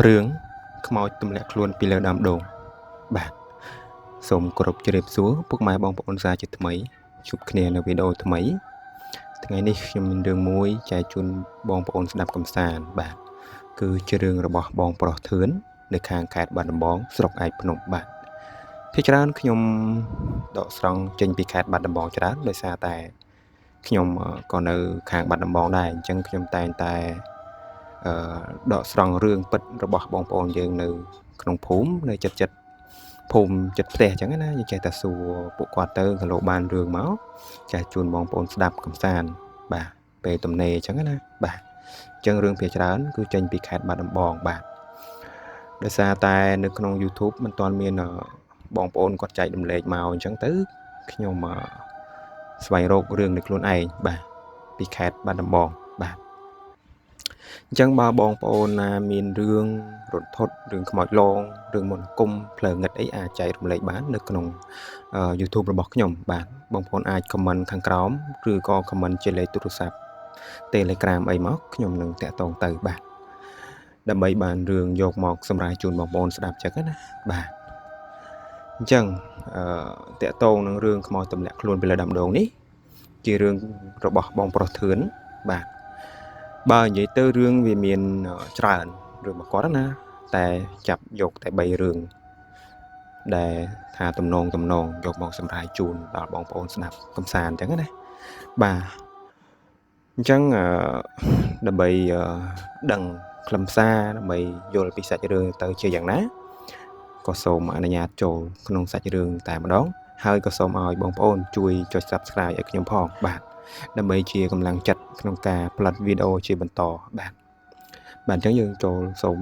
រឿងខ្មោចទម្លាក់ខ្លួនពីលើដើមដូងបាទសូមគោរពជម្រាបសួរពុកម៉ែបងប្អូនសាជាថ្មីជួបគ្នានៅវីដេអូថ្មីថ្ងៃនេះខ្ញុំមានរឿងមួយចែកជូនបងប្អូនស្ដាប់កំសាន្តបាទគឺជារឿងរបស់បងប្រុសធឿននៅខាងខេត្តបាត់ដំបងស្រុកឯកភ្នំបាទភាគច្រើនខ្ញុំដកស្រង់ចេញពីខេត្តបាត់ដំបងច្រើនដោយសារតែខ្ញុំក៏នៅខាងបាត់ដំបងដែរអញ្ចឹងខ្ញុំតែងតែដកស្រង់រឿងពិតរបស់បងប្អូនយើងនៅក្នុងភូមិនៅចិត្តភូមិចិត្តផ្ទះអញ្ចឹងណាយើងចេះតែសួរពួកគាត់ទៅក៏លោកបានរឿងមកចាស់ជូនបងប្អូនស្ដាប់កំសាន្តបាទពេលទំនេរអញ្ចឹងណាបាទអញ្ចឹងរឿងភាគច្រើនគឺចេញពីខេត្តបាត់ដំបងបាទដោយសារតែនៅក្នុង YouTube មិនទាន់មានបងប្អូនគាត់ចែករំលែកមកអញ្ចឹងទៅខ្ញុំស្វែងរករឿងនៅខ្លួនឯងបាទពីខេត្តបាត់ដំបងបាទអញ្ចឹងបើបងប្អូនណាមានរឿងរន្ធត់រឿងខ្មោចលងរឿងមន្តអាគមផ្លូវងឹតអីអាចចែករំលែកបាននៅក្នុង YouTube របស់ខ្ញុំបាទបងប្អូនអាច comment ខាងក្រោមឬក៏ comment ជាលេខទូរស័ព្ទ Telegram អីមកខ្ញុំនឹងតាក់ទងទៅបាទដើម្បីបានរឿងយកមកសម្រាប់ជូនបងប្អូនស្ដាប់ចឹងណាបាទអញ្ចឹងតាក់ទងនឹងរឿងខ្មោចទម្លាក់ខ្លួនពីលើដើមដូងនេះជារឿងរបស់បងប្រុសធឿនបាទបើនិយាយទៅរឿងវាមានច្រើនរឿងរបស់គាត់ណាតែចាប់យកតែ3រឿងដែលថាទំនងយកមកសម្រាប់ជូនដល់បងប្អូនស្ដាប់កំសាន្តអញ្ចឹងណាបាទអញ្ចឹងដើម្បីដឹងខ្លឹមសារដើម្បីយល់ពីសាច់រឿងទៅជាយ៉ាងណាក៏សូមអនុញ្ញាតចូលក្នុងសាច់រឿងតែម្ដងហើយក៏សូមឲ្យបងប្អូនជួយចុច Subscribe ឲ្យខ្ញុំផងបាទដើម្បីជាកម្លាំងចិត្តក្នុងការផលិតវីដេអូជាបន្តបាទអញ្ចឹងយើងសូម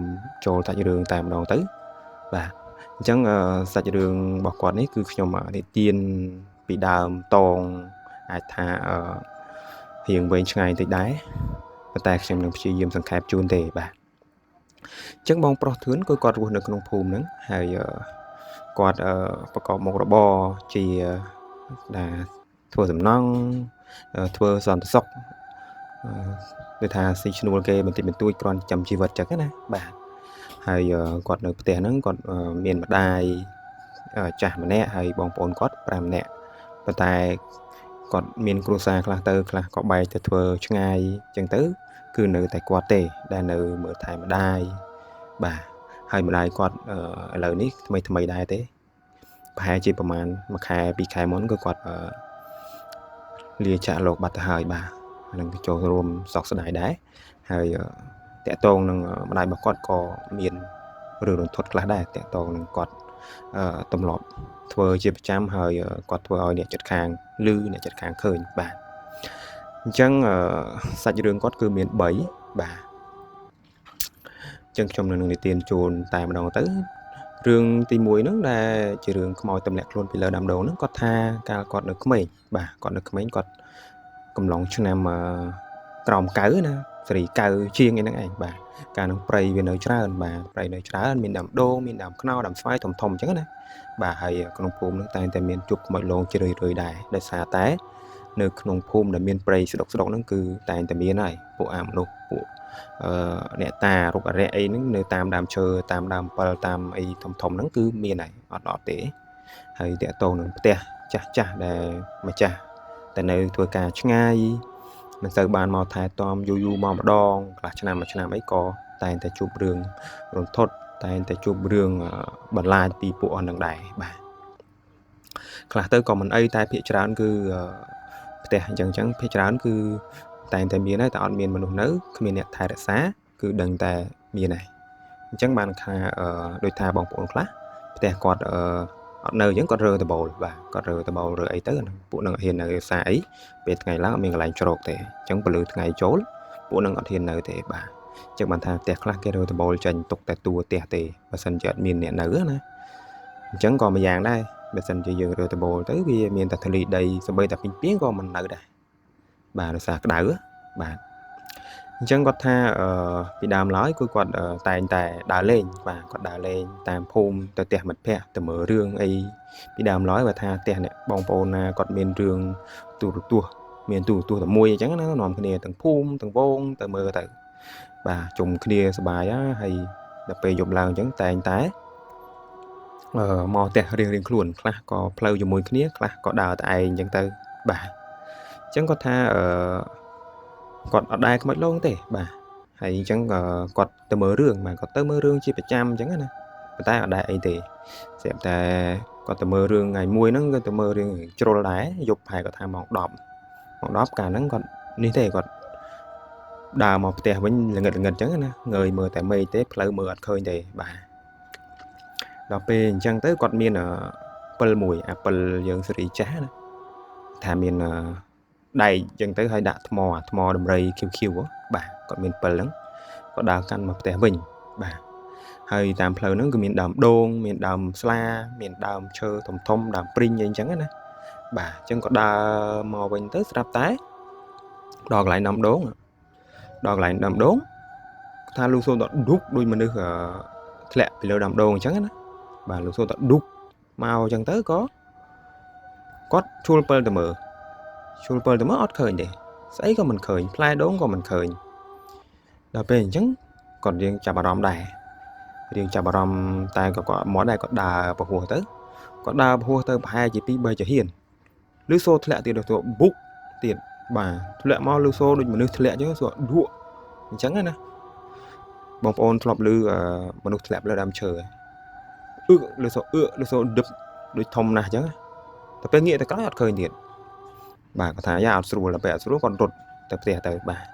ចូលសាច់រឿងតែម្ដងទៅបាទអញ្ចឹងសាច់រឿងរបស់គាត់នេះគឺខ្ញុំនិទានពីដើមតងអាចថារៀងវែងឆ្ងាយតិចដែរប៉ុន្តែខ្ញុំនឹងព្យាយាមសង្ខេបជូនទេបាទអញ្ចឹងបងប្រុសធឿនគឺគាត់រស់នៅក្នុងភូមិហ្នឹងហើយគាត់ប្រកបមុខរបរជាធ្វើសំណង់ធ្វើសន្តិសុខដូចថាស៊ីឈ្នួលគេបន្តិចបន្តួចគ្រាន់ចាំជីវិតចឹងណាបាទហើយគាត់នៅផ្ទះហ្នឹងគាត់មានម្ដាយចាស់ម្នាក់ហើយបងប្អូនគាត់5នាក់ប៉ុន្តែគាត់មានគ្រួសារខ្លះទៅខ្លះក៏បែកទៅធ្វើឆ្ងាយចឹងទៅគឺនៅតែគាត់ទេដែលនៅមើលថែម្ដាយបាទហើយម្ដាយគាត់ឥឡូវនេះថ្មីដែរទេប្រហែលជាប្រហែល1ខែ2ខែមុនគឺគាត់លាចាកលោកបាត់ទៅហើយបាទនឹងចូលរួមសោកស្ដាយដែរហើយតកតងនឹងម្ដាយរបស់គាត់ក៏មានរឿងរន្ធត់ខ្លះដែរតកតងនឹងគាត់ទម្លាប់ធ្វើជាប្រចាំហើយគាត់ធ្វើឲ្យអ្នកចិត្តខាងឮអ្នកចិត្តខាងឃើញបាទអញ្ចឹងសាច់រឿងគាត់គឺមាន3បាទអញ្ចឹងខ្ញុំនឹងនិទានជូនតែម្ដងទៅរឿងទី1ហ្នឹងដែលជារឿងខ្មោចទម្លាក់ខ្លួនពីលើដើមដូងហ្នឹងគាត់ថាកាលគាត់នៅក្មេងបាទគាត់នៅក្មេងគាត់កំឡុងឆ្នាំក្រោមកៅណាសេរីកៅជាងឯហ្នឹងឯងបាទកាលនឹងព្រៃវានៅច្រើនបាទព្រៃនៅច្រើនមានដើមដូងមានដើមខ្នុរដើមស្វាយធំអញ្ចឹងណាបាទហើយក្នុងភូមិហ្នឹងតែងតែមានជួបខ្មោចលងជារឿយដែរដោយសារតែនៅក្នុងភូមិដែលមានព្រៃស្ដុកហ្នឹងគឺតែងតែមានហើយពួកមនុស្សពួកអ្នកតារុក្ខអរិយអីហ្នឹងនៅតាមដើមឈើតាមដើមពិលតាមអីធំហ្នឹងគឺមានហើយអត់ទេហើយតកតងនឹងផ្ទះចាស់ដែលម្ចាស់តែនៅធ្វើការឆ្ងាយមិនសូវបានមកថែទាំយូរមកម្ដងខ្លះឆ្នាំមួយឆ្នាំអីក៏តែងតែជួបរឿងរន្ធត់តែងតែជួបរឿងបន្លាចពីពួកអស់នឹងដែរបាទខ្លះទៅក៏មិនអីតែភាគច្រើនគឺផ្ទះអញ្ចឹងភាគច្រើនគឺតែងតែមានហើយតែអត់មានមនុស្សនៅគ្មានអ្នកថែរក្សាគឺដឹងតែមានហើយអញ្ចឹងបានថាដូចថាបងប្អូនខ្លះផ្ទះគាត់អត់នៅអញ្ចឹងគាត់រើតបូលបាទគាត់រើតបូលរើអីទៅពួកនឹងហ៊ាននៅសាអីពេលថ្ងៃឡើងអត់មានកន្លែងជ្រកទេអញ្ចឹងពលឺថ្ងៃចូលពួកនឹងអត់ហ៊ាននៅទេបាទអញ្ចឹងបានថាផ្ទះខ្លះគេរើតបូលចេញទុកតែតួផ្ទះទេបើសិនជាអត់មានអ្នកនៅណាអញ្ចឹងក៏មួយយ៉ាងដែរបើសិនជាយើងរើតបូលទៅវាមានតែធលីដីសម្បីតែពីពីងក៏មិននៅដែរបាទដោយសារក្តៅបាទអញ្ចឹងគាត់ថាពីដើមឡើយគឺគាត់តែងតែដើរលេងបាទគាត់ដើរលេងតាមភូមិទៅផ្ទះមិត្តភ័ក្តិទៅមើលរឿងអីពីដើមឡើយបើថាផ្ទះអ្នកបងប្អូនណាគាត់មានរឿងទូរទស្សន៍មានទូរទស្សន៍តែមួយអញ្ចឹងណានាំគ្នាទាំងភូមិទាំងវងទៅមើលទៅបាទជុំគ្នាសប្បាយហើយ ដល់ពេលយប់ឡើងអញ្ចឹងតែងតែមកផ្ទះរៀងខ្លួនខ្លះក៏ផ្លូវជាមួយគ្នាខ្លះក៏ដើរតែឯងអញ្ចឹងទៅបាទអញ្ចឹងគាត់ថាគាត់អត់ដែរខ្មោចលងទេបាទហើយអញ្ចឹងគាត់ទៅមើលរឿងបាទគាត់ទៅមើលរឿងជាប្រចាំអញ្ចឹងណាប៉ុន្តែអត់ដែរអីទេស្រាប់តែគាត់ទៅមើលរឿងថ្ងៃមួយហ្នឹងគាត់ទៅមើលរឿងជ្រុលដែរយប់ប្រហែលគាត់ថាម៉ោង10កាលហ្នឹងគាត់នេះទេគាត់ដើរមកផ្ទះវិញល្ងិតអញ្ចឹងណាងើយមើលតែមេឃទេផ្លូវមើលអត់ឃើញទេបាទដល់ពេលអញ្ចឹងទៅគាត់មានពិលមួយអាពិលយើងសេរីចាស់ណាថាមានដែកអញ្ចឹងទៅឲ្យដាក់ថ្មដំរីឃីវបាទគាត់មានពិលហ្នឹងគាត់ដើរកាន់មកផ្ទះវិញបាទហើយតាមផ្លូវហ្នឹងគឺមានដើមដូងមានដើមស្លាមានដើមឈើធំដើមព្រីងអីអញ្ចឹងណាបាទអញ្ចឹងក៏ដើរមកវិញទៅស្រាប់តែដល់កន្លែងដើមដូងថាលោកសូនទៅឌុកដូចមនុស្សធ្លាក់ពីលើដើមដូងអញ្ចឹងណាបាទលោកសូនទៅឌុកមកអញ្ចឹងទៅក៏គាត់ជួលពិលទៅមើលអត់ឃើញទេស្អីក៏មិនឃើញផ្លែដូងក៏មិនឃើញដល់ពេលអញ្ចឹងគាត់រៀងចាប់អារម្មណ៍ដែរតែក៏គាត់មកដែរគាត់ដើរពហុទៅប្រហែលជា 2-3 ចាហ៊ានឬសូធ្លាក់ទៀតទៅបុកទៀតបាទធ្លាក់មកឬសូដូចមនុស្សធ្លាក់អញ្ចឹងសូដួកអញ្ចឹងណាបងប្អូនធ្លាប់ឮមនុស្សធ្លាក់លើដើមឈើឬសូដឹបដូចធំណាស់អញ្ចឹងតែពេលងាកទៅក្រោយអត់ឃើញទៀតបាទគាត់ថាយ៉ាអត់ស្រួលដល់ពេលអត់ស្រួលគាត់រត់ទៅផ្ទះទៅបាទ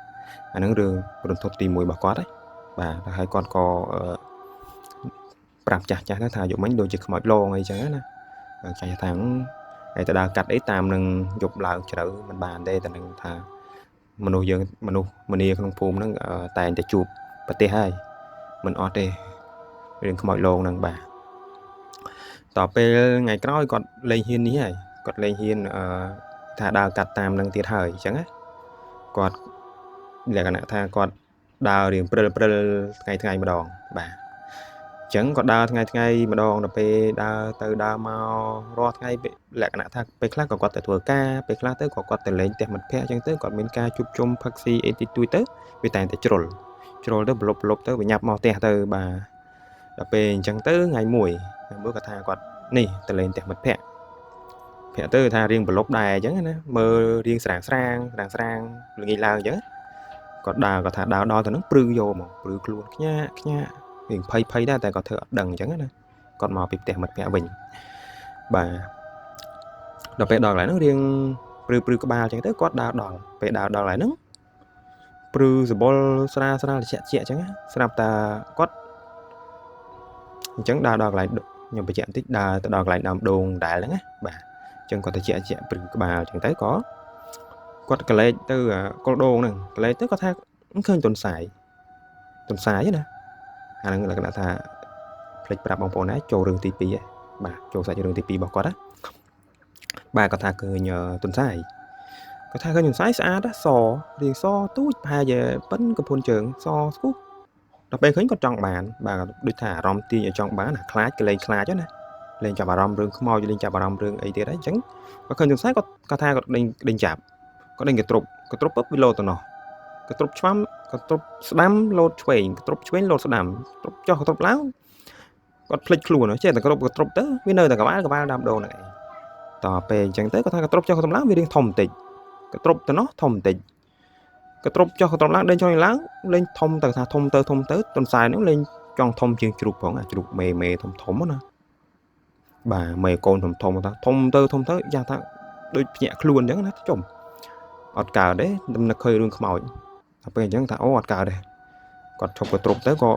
អាហ្នឹងរឿងរន្ធត់ទី1របស់គាត់ហ្នឹងបាទហើយគាត់ក៏ប្រាប់ចាស់ទៅថាយកមិញដូចជាខ្មោចលងអីចឹងណាចាស់ថាហើយទៅដើរកាត់អីតាមនឹងយប់ឡើងជ្រៅមិនបានទេតែនឹងថាមនុស្សមនីក្នុងភូមិហ្នឹងតែងតែជួបប្រទេសហើយមិនអត់ទេរឿងខ្មោចលងហ្នឹងបាទតទៅពេលថ្ងៃក្រោយគាត់លេងហ៊ាននេះហើយគាត់លេងហ៊ានថាដើរកាត់តាមនឹងទៀតហើយអញ្ចឹងណាគាត់លក្ខណៈថាគាត់ដើររៀងព្រិលថ្ងៃម្ដងបាទអញ្ចឹងគាត់ដើរថ្ងៃម្ដងដល់ពេលដើរទៅដើរមករាល់ថ្ងៃលក្ខណៈថាពេលខ្លះក៏គាត់ទៅធ្វើការពេលខ្លះទៅក៏គាត់ទៅលេងផ្ទះមិត្តភ័ក្តិអញ្ចឹងទៅគាត់មានការជួបជុំផឹកស៊ីអីតិចតួចទៅវាតែងតែជ្រុលទៅប្រឡប់ទៅបញ្ញាប់មកផ្ទះទៅបាទដល់ពេលអញ្ចឹងទៅថ្ងៃមួយគាត់ថាគាត់នេះទៅលេងផ្ទះមិត្តភ័ក្តិទៅថារៀងប្រឡប់ដែរអញ្ចឹងណាមើលរៀងស្រាងល្ងាចឡើងអញ្ចឹងគាត់ថាដើរដល់ទៅនឹងព្រឺយកមកព្រឺខ្លួនខ្ញាក់រៀងភ័យដែរតែគាត់ធ្វើអត់ដឹងអញ្ចឹងណាគាត់មកពីផ្ទះមិត្តភ័ក្តិវិញបាទដល់ពេលដល់កន្លែងហ្នឹងរៀងព្រឺក្បាលអញ្ចឹងទៅគាត់ដើរដល់ពេលដើរដល់កន្លែងហ្នឹងព្រឺសបុលស្រាលត្រជាក់អញ្ចឹងស្រាប់តែគាត់អញ្ចឹងដើរដល់កន្លែងខ្ញុំបញ្ជាក់បន្តិចដើរទៅដល់កន្លែងដើមដូងដែលហ្នឹងណាបាទអញ្ចឹងគាត់ទៅជាក់ព្រឺក្បាលអញ្ចឹងទៅក៏គាត់កលេចទៅកុលដូងហ្នឹងកលេចទៅគាត់ថាឃើញតុនសាយណាអាហ្នឹងលក្ខណៈថាផ្លេចប្រាប់បងប្អូនណាចូលរឿងទី2ហ្នឹងបាទចូលសាច់រឿងទី2របស់គាត់ណាបាទគាត់ថាឃើញតុនសាយស្អាតសរៀងសទូចប្រហែលជាប៉ិនកំពុនជើងសស្គូដល់ពេលឃើញគាត់ចង់បានបាទដូចថាអារម្មណ៍ទាញឲ្យចង់បានខ្លាចកលេងខ្លាចណាលេងចាប់អារម្មណ៍រឿងខ្មោចលេងចាប់អារម្មណ៍រឿងអីទៀតហើយអញ្ចឹងគាត់ឃើញតុនសាយគាត់ថាគាត់ដេញចាប់គាត់ដេញកត្រុបปุ๊បវាលោតទៅនោះកត្រុបឆ្វាំកត្រុបស្ដាំលោតឆ្វេងកត្រុបឆ្វេងលោតស្ដាំកត្រុបចុះកត្រុបឡើងគាត់ភ្លេចខ្លួនចេះតែកត្រុបទៅវានៅតែក្បាលដើមដូងហ្នឹងឯងតពេលអញ្ចឹងទៅគាត់ថាកត្រុបចុះកត្រុបឡើងវារៀងធំបន្តិចកត្រុបទៅនោះធំបន្តិចកត្រុបចុះកត្រុបឡើងដេញចុះឡើងលេងធំទៅថាធំទៅតុនសាយហ្នឹងលេងចង់ធំជាងជ្រូកផងអាជ្រូកមេធំណាបាទមេកូនធំថាធំទៅយ៉ាងថាដូចភ្ញាក់ខ្លួនអញ្ចឹងណាចំអត់កើតទេដំណឹកឃើញរឿងខ្មោចដល់ពេលអញ្ចឹងថាអូអត់កើតទេគាត់ឈប់កត្រុបទៅក៏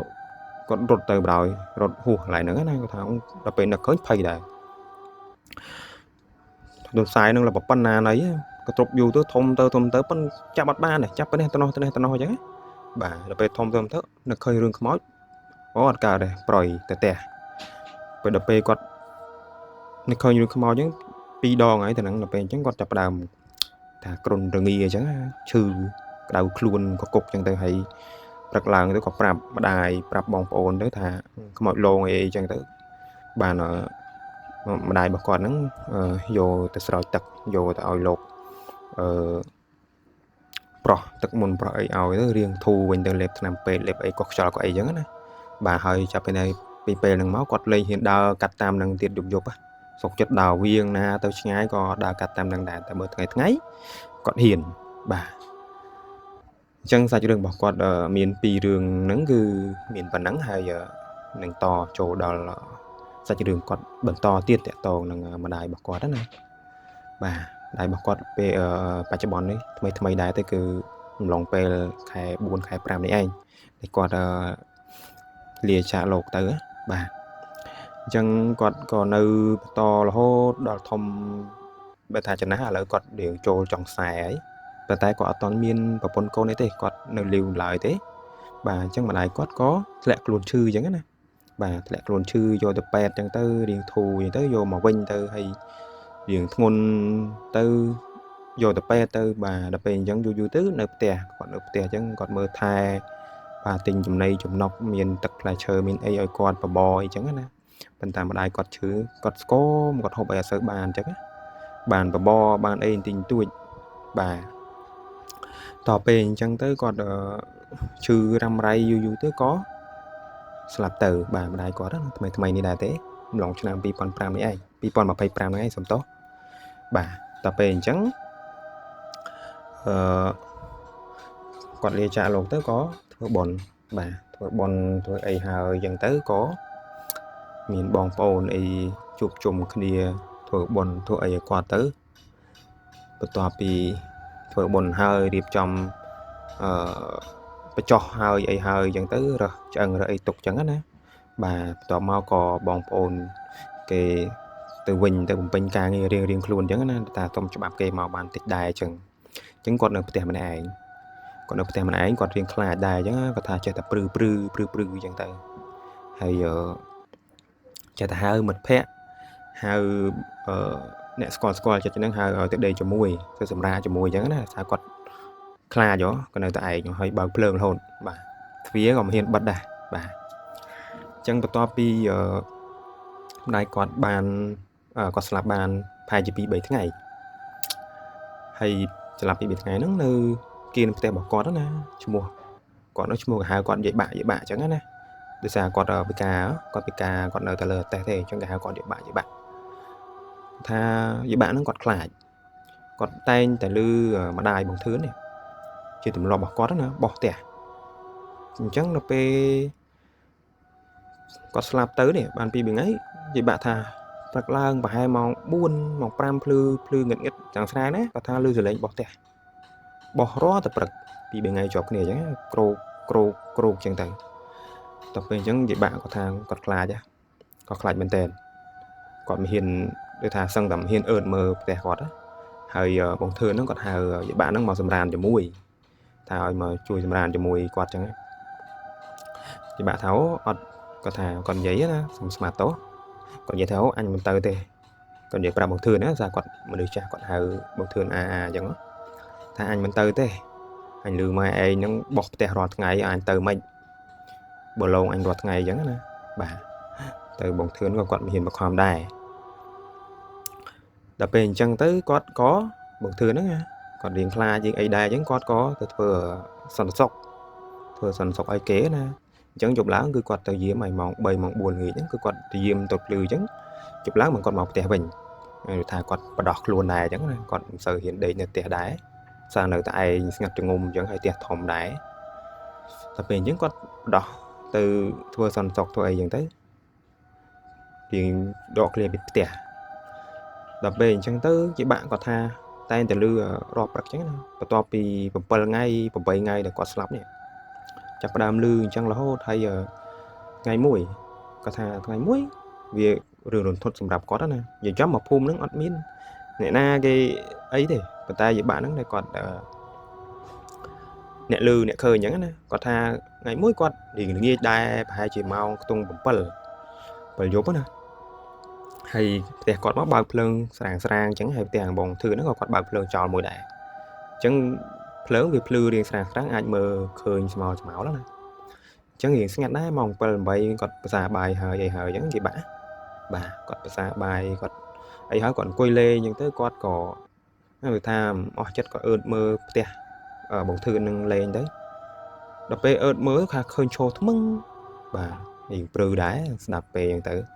គាត់រត់ទៅបដ ாய் រត់ហួសកន្លែងហ្នឹងណាគាត់ថាដល់ពេលនឹកឃើញភ័យដែរតុនសាយនឹងលប៉ុណ្ណាណីកត្រុបយូរទៅធំទៅប៉ុនចាប់អត់បានទេចាប់ទៅនេះទៅនោះអញ្ចឹងបាទដល់ពេលធំទៅនឹកឃើញរឿងខ្មោចអូអត់កើតទេប្រយទៅផ្ទះពេលដល់ពេលគាត់នឹកឃើញរឿងខ្មោចអញ្ចឹង2ដងហើយទៅហ្នឹងដល់ពេលអញ្ចឹងគាត់ចាប់ផ្ដើមថាគ្រុនរងាអញ្ចឹងឈឺក្តៅខ្លួនកគុកអញ្ចឹងទៅហើយព្រឹកឡើងទៅក៏ប្រាប់ម្ដាយប្រាប់បងប្អូនទៅថាខ្មោចលងអីអញ្ចឹងទៅបានម្ដាយរបស់គាត់ហ្នឹងយកទៅស្រោចទឹកយកទៅឲ្យលោកប្រោះទឹកមុនប្រោះអីឲ្យទៅរៀងធូរវិញទៅលេបថ្នាំពេទ្យលេបអីក៏ខ្យល់ក៏អីអញ្ចឹងណា bà hơi chập bên này bị nâng máu quạt lên hiện đào cắt tam nâng tiệt dục dục á sọc chất đào viên na tao ngay có đào cắt tam nâng đàn tại bữa ngày quạt hiền bà chẳng sao cho đừng bỏ quạt ở miền pi đường nắng cứ miền phần nắng hay giờ nâng to chỗ đó là sao cho đường quạt bẩn to tiết tẹt to nâng mà đài bỏ quạt đó này bà đài bỏ quạt về bà cho bọn đấy thay đài tới cứ lòng về khai buôn khai pram đấy anh thì quạt lìa trả lột tới bà chẳng quạt còn nơi to là hốt đó thông bà thà cho nó là quạt điện trôi trong xài ấy bà tay có toàn miên và pon cô này thế quạt nơi liều lại thế bà chẳng mà này quạt có lẹ luôn chư chẳng á bà lẹ luôn chư vô tập bẹt chẳng tới điện thù gì tới vô mà vinh tới hay điện ngôn tới vô tập bẹt tới bà đập bền chẳng vô tứ nộp tè chẳng còn mơ thai bà tình chùm này chùm nọc miền tật là chờ miền ai quạt và bò chẳng á bên ta mà đại quạt chữ quạt có một quạt hộp ở sợ bàn chắc á bàn và bò bàn ai tình tuổi bà tỏ bền chẳng tới quạt chữ răm ray vô tới có slap từ bà mà đại quạt đó mày này đại thế lòng cho nam pi pon pram này ai pi pon mà pay pram này sớm tốt bà tỏ bền chẳng quạt lìa trả lột tới có thưa bồn bà thưa bồn thưa ai hờ dần tới có miền bong bồn ai chụp chùm kia thưa bồn thưa ai qua tới bữa tòa pi thưa bồn hơi điệp trong bữa cho hơi ai hơi dần tới rồi chẳng rồi ai tục chẳng á bà tòa mau cò bong bồn cái từ Vinh từ Bình Ca nghe riêng luôn chẳng á ta tông cho bạp kê màu bàn tịch đài chẳng chứng còn được tiền mình ảnh còn được tiền mình ảnh còn riêng khai đài chứ có thể chơi tập prư chẳng tới hay chơi ta hơi mật phe hay nè score cho nên hay ở tới đây cho mùi tôi sầm ra cho mùi chẳng á sao còn khai gió còn nơi tại hơi bao plơn hồn bà phía còn hiện bật đà bà chẳng có to pi này còn bàn còn slap bàn 2GB 7 tháng ngày hay slap bị 7 ngày nó nơi kia nó bỏ con đó nè mua còn nó mua hai con dạy bạ chẳng á nè từ xa còn ở PK còn ở tờ tè thể trong cái hai con dạy bạ tha dạy bạ nó còn lại còn tay tè lư mà đài bằng thứ này chưa tụm lò bỏ con đó nè bỏ tè chẳng nó pe có slap tới này bàn pi bình ấy dạy bạ tha thật lang và hai màu buôn màu pram plư nghịch chẳng sai đấy và tha lư rồi lấy bỏ tè bỏ rõ tập bật vì bên ngay chọc này chẳng cro chẳng tới tập bên chẳng vậy bạn có thang cọt là chứ có lại bên tên còn mình hiền để thà sân tầm hiền ơn mờ tè gọt á hơi bóng thưa nó còn hơi vậy bạn nó màu sầm ràn cho mùi thà mà chui sầm ràn cho mùi quạt chẳng thì bạn tháo có thà còn giấy á sầm smart tốt còn giấy tháo anh mình tơi tê còn giấy pra bóng thưa nữa ra quạt mà được cha còn hơi bóng thưa chẳng đó thà anh mình tơi tê anh lừa mai ai nó bọc tè rọt ngày anh từ mình bờ lông anh rọt ngày giống nè bà từ bóng thưa nó còn hiện một hòm đài đập bên chân tới có bóng thưa nữa nha còn điện kla chứ ai đài giống có từ vừa sần sọc ai kế nè chẳng chụp lá cứ quạt từ dưới mày mỏng bầy mỏng buồn nghỉ chứ cứ quạt từ diêm tụt lư chứ chụp lá mà còn mọc tè bình thà quạt và đọt luôn đài chẳng nè còn sợ hiện đây là tè đái sao nơi tại ngặt trường ngùng vẫn hay tiệt thòng đáy tập về những con đỏ từ thua sần sọc thôi dần tới thì đọt liền bị tẻ tập về chẳng tới chị bạn có tha tay từ lư rọp bạc trắng và to pi bờ ngay bờ bảy ngay để có slap này chắc đam lư chẳng là hốt hay ngày mũi có tha ngày mũi vì rừng đồn thuật sầm rạp có đó nè giờ chấm mà phun nó ọt miên nè na cái ấy thì người ta vậy bạn nó này còn nè lư nè khơi nhẫn nè có tha ngày mỗi con thì nghe đai hai chị mau tung bấm bờ dốt nè hay để còn mắc bao plương sàng chẳng hay tiền bồng thư nó còn bao plương tròn mùi đại chẳng lớn vì plư điên sàng anh mơ khơi máu đó nè chẳng hiện sinh nhật đấy mong bờ bay còn xa bài hời giống gì bà còn xa bài còn ấy hỏi còn quay lê nhưng tới con cỏ người tham chất có ơn mơ tè ở bóng thư nâng lên đấy đập bê ơn mới khá khơi trô mưng បាទយើងព្រឺដែរស្ដាប់ពេលអញ្ចឹងទៅ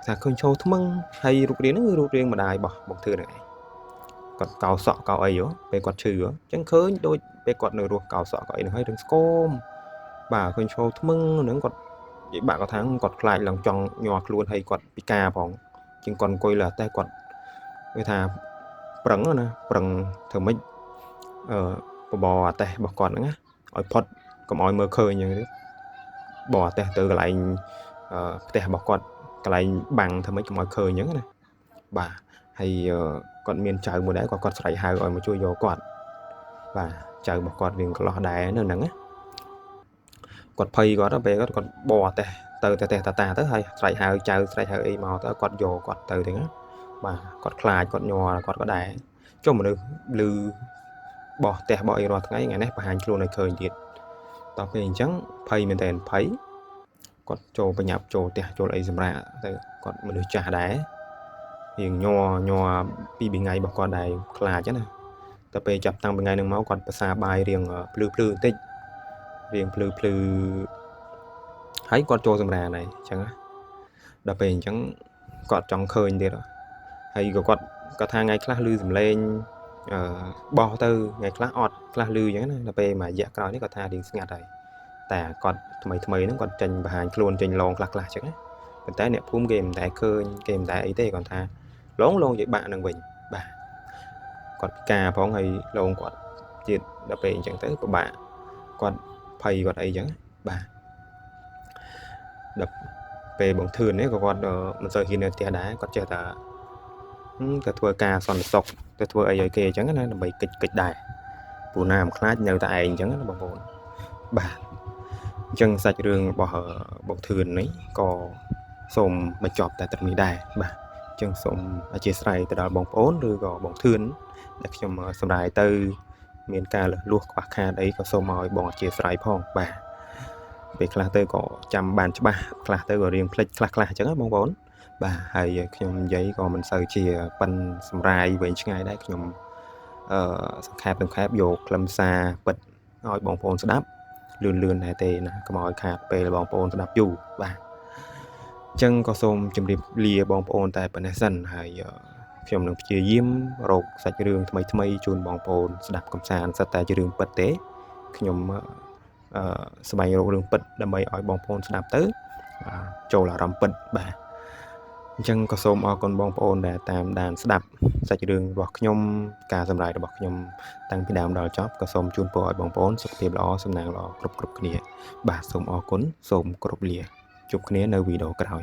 ថាឃើញចូលថ្មឹងហើយរូបរាងហ្នឹងគឺរូបរាងម្ដាយរបស់បងធឿនហ្នឹងឯងគាត់កោសក់កោអីហ៎ពេលគាត់ឈឺហ៎អញ្ចឹងឃើញដូចពេលគាត់នៅរស់កោសក់កោអីហ្នឹងហើយរឿងស្គមបាទឃើញចូលថ្មឹងហ្នឹងគាត់និយាយបាក់គាត់ថាគាត់ខ្លាចឡើងចង់ញ័រខ្លួនហើយគាត់ពិការផងជាងគាត់អង្គុយលើតែគាត់គេថាប្រឹងណាប្រឹងធ្វើម៉េចបបអាតេះរបស់គាត់ហ្នឹងណាឲ្យផុតកុំឲ្យមើលឃើញអញ្ចឹងទេបបអាតេះទៅកន្លែងផ្ទះរបស់គាត់កន្លែងបាំងធ្វើម៉េចកុំឲ្យឃើញអញ្ចឹងណាបាទហើយគាត់មានចៅមួយដែរគាត់ស្រែកហៅឲ្យមកជួយយកគាត់បាទចៅរបស់គាត់រៀងកន្លោះដែរនៅហ្នឹងណាគាត់ភ័យគាត់ពេលគាត់បបអាតេះទៅតាទៅហើយស្រែកហៅចៅស្រែកហៅអីមកទៅគាត់យកគាត់ទៅទាំងណាបាទគាត់ខ្លាចគាត់ញ័រគាត់ក៏ដែរចុះមនុស្សឮបោះផ្ទះបោះអីរាល់ថ្ងៃថ្ងៃនេះបង្ហាញខ្លួនឲ្យឃើញទៀតតទៅពេលអញ្ចឹងភ័យមែនតើភ័យគាត់ចូលបញ្ញាប់ចូលផ្ទះចូលអីសម្រាប់ទៅគាត់មនុស្សចាស់ដែររៀងញ័រពីថ្ងៃរបស់គាត់ដែរខ្លាចណាតែពេលចាប់តាំងពីថ្ងៃហ្នឹងមកគាត់ប្រសាបាយរៀងភ្លឺបន្តិចរៀងភ្លឺហើយគាត់ចូលសម្រាប់ហើយអញ្ចឹងណាដល់ពេលអញ្ចឹងគាត់ចង់ឃើញទៀតហើយក៏គាត់ថាថ្ងៃខ្លះឮសំឡេងបោះទៅថ្ងៃខ្លះអត់ខ្លះឮអញ្ចឹងណាដល់ពេលមួយរយៈក្រោយនេះគាត់ថារៀងស្ងាត់ហើយតែគាត់ថ្មីហ្នឹងគាត់ចេញបង្ហាញខ្លួនចេញឡងខ្លះអញ្ចឹងណាប៉ុន្តែអ្នកភូមិគេមិនដែលឃើញគេមិនដែលអីទេគាត់ថាឡងនិយាយបាក់នឹងវិញបាទគាត់ពិការផងហើយឡងគាត់ទៀតដល់ពេលអញ្ចឹងទៅពិបាកគាត់ភ័យគាត់អីអញ្ចឹងបាទដល់ពេលបងធឿននេះក៏គាត់មិនសូវហ៊ាននៅផ្ទះដែរគាត់ចេះតែទៅធ្វើការសន្តិសុខទៅធ្វើអីឲ្យគេអញ្ចឹងណាដើម្បីកិច្ចដែរព្រោះណាមិនខ្លាចនៅតែឯងអញ្ចឹងណាបងប្អូនបាទអញ្ចឹងសាច់រឿងរបស់បងធឿននេះក៏សូមបញ្ចប់តែត្រឹមនេះដែរបាទអញ្ចឹងសូមអធិស្ឋានទៅដល់បងប្អូនឬក៏បងធឿនដែលខ្ញុំសម្រាយទៅមានការលះខ្វះខាតអីក៏សូមឲ្យបងអធិស្ឋានផងបាទពេលខ្លះទៅក៏ចាំបានច្បាស់ខ្លះទៅក៏រៀងភ្លេចខ្លះអញ្ចឹងណាបងប្អូនបាទហើយខ្ញុំនិយាយក៏មិនសូវជាប៉ិនសម្រាយវែងឆ្ងាយដែរខ្ញុំសង្ខេបយកខ្លឹមសារពិតឲ្យបងប្អូនស្ដាប់លឿនដែរទេណាកុំឲ្យខាតពេលបងប្អូនស្ដាប់យូរបាទអញ្ចឹងក៏សូមជម្រាបលាបងប្អូនតែប៉ុណ្ណេះសិនហើយខ្ញុំនឹងព្យាយាមរកសាច់រឿងថ្មីជូនបងប្អូនស្ដាប់កំសាន្តសិតតែជារឿងពិតទេខ្ញុំស្វែងរករឿងពិតដើម្បីឲ្យបងប្អូនស្ដាប់ទៅចូលអារម្មណ៍ពិតបាទអញ្ចឹងក៏សូមអរគុណបងប្អូនដែលតាមដានស្ដាប់សាច់រឿងរបស់ខ្ញុំការសម្ដែងរបស់ខ្ញុំតាំងពីដើមដល់ចប់ក៏សូមជូនពរឲ្យបងប្អូនសុខភាពល្អសំណាងល្អគ្រប់គ្នាបាទសូមអរគុណសូមគោរពលាជួបគ្នានៅវីដេអូក្រោយ